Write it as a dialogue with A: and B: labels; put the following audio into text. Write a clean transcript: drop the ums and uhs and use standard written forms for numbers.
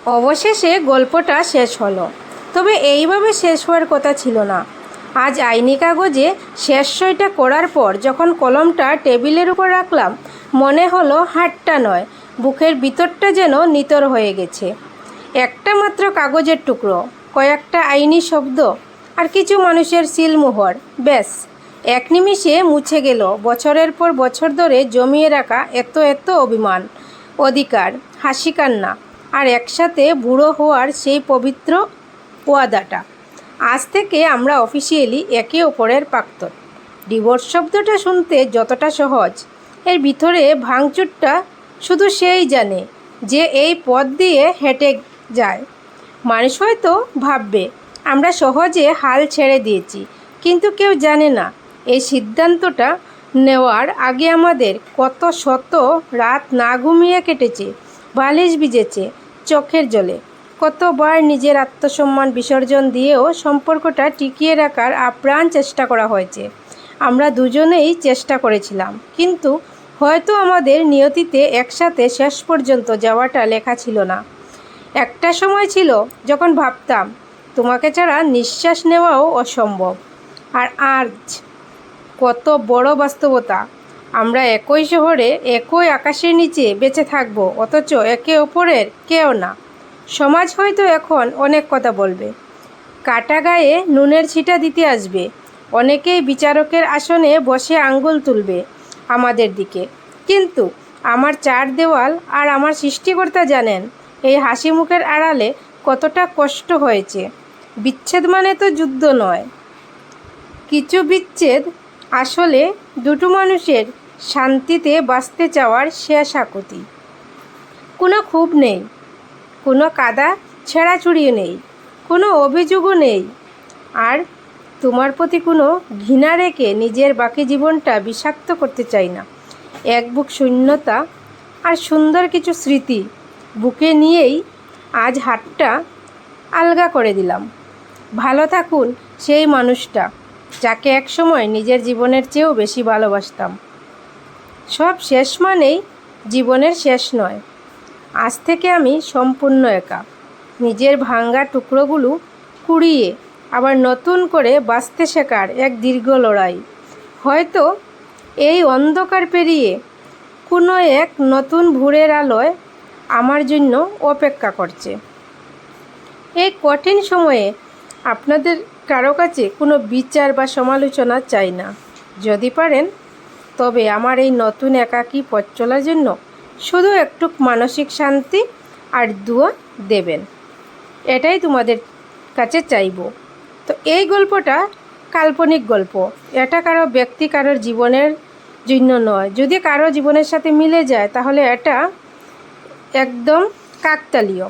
A: অবশেষে গল্পটা শেষ হলো, তবে এইভাবে শেষ হওয়ার কথা ছিল না। আজ আইনি কাগজে শেষ সইটা করার পর যখন কলমটা টেবিলের উপর রাখলাম, মনে হলো হাতটা নয়, বুকের ভিতরটা যেন নিতর হয়ে গেছে। একটা মাত্র কাগজের টুকরো, কয়েকটা আইনি শব্দ আর কিছু মানুষের সিলমোহর, ব্যাস এক নিমিষে মুছে গেল বছরের পর বছর ধরে জমিয়ে রাখা এত এত অভিমান, অধিকার, হাসি কান্না আর একসাথে বুড়ো হওয়ার সেই পবিত্র ওয়াদাটা। আজ থেকে আমরা অফিসিয়ালি একে অপরের প্রাক্তন। ডিভোর্স শব্দটা শুনতে যতটা সহজ, এর ভিতরে ভাঙচুরটা শুধু সেই জানে যে এই পথ দিয়ে হেঁটে যায়। মানুষ হয়তো ভাববে আমরা সহজে হাল ছেড়ে দিয়েছি, কিন্তু কেউ জানে না এই সিদ্ধান্তটা নেওয়ার আগে আমাদের কত শত রাত না ঘুমিয়ে কেটেছে, বালিশ ভিজেছে চোখের জলে, কতবার নিজের আত্মসম্মান বিসর্জন দিয়েও সম্পর্কটা টিকিয়ে রাখার আপ্রাণ চেষ্টা করা হয়েছে। আমরা দুজনেই চেষ্টা করেছিলাম, কিন্তু হয়তো আমাদের নিয়তিতে একসাথে শেষ পর্যন্ত যাওয়াটা লেখা ছিল না। একটা সময় ছিল যখন ভাবতাম তোমাকে ছাড়া নিঃশ্বাস নেওয়াও অসম্ভব। আর আজ কত বড় বাস্তবতা, আমরা একই শহরে একই আকাশের নিচে বেঁচে থাকব, অথচ একে অপরের কেউ না। সমাজ হয়তো এখন অনেক কথা বলবে, কাটা গায়ে নুনের ছিটা দিতে আসবে, অনেকেই বিচারকের আসনে বসে আঙ্গুল তুলবে আমাদের দিকে, কিন্তু আমার চার দেওয়াল আর আমার সৃষ্টিকর্তা জানেন এই হাসি মুখের আড়ালে কতটা কষ্ট হয়েছে। বিচ্ছেদ মানে তো যুদ্ধ নয়, কিছু বিচ্ছেদ আসলে দুটো মানুষের শান্তিতে বাঁচতে চাওয়ার শেষ আকুতি। কোনো ক্ষোভ নেই, কোনো কাদা ছেঁড়াছুড়িও নেই, কোনো অভিযোগও নেই, আর তোমার প্রতি কোনো ঘৃণা রেখে নিজের বাকি জীবনটা বিষাক্ত করতে চাই না। এক বুক শূন্যতা আর সুন্দর কিছু স্মৃতি বুকে নিয়েই আজ হাতটা আলগা করে দিলাম। ভালো থাকুন সেই মানুষটা যাকে একসময় নিজের জীবনের চেয়েও বেশি ভালোবাসতাম। সব শেষ মানেই জীবনের শেষ নয়। আজ থেকে আমি সম্পূর্ণ একা, নিজের ভাঙ্গা টুকরোগুলো কুড়িয়ে আবার নতুন করে বাঁচতে শেখার এক দীর্ঘ লড়াই। হয়তো এই অন্ধকার পেরিয়ে কোনো এক নতুন ভোরের আলোয় আমার জন্য অপেক্ষা করছে। এই কঠিন সময়ে আপনাদের কারো কাছে কোনো বিচার বা সমালোচনা চাই না। যদি পারেন তবে আমার এই নতুন একাকী পথ চলার জন্য শুধু একটু মানসিক শান্তি আর দোয়া দেবেন, এটাই তোমাদের কাছে চাইব। তো এই গল্পটা কাল্পনিক গল্প, এটা কারো ব্যক্তি কারোর জীবনের জন্য নয়। যদি কারো জীবনের সাথে মিলে যায় তাহলে এটা একদম কাকতালীয়।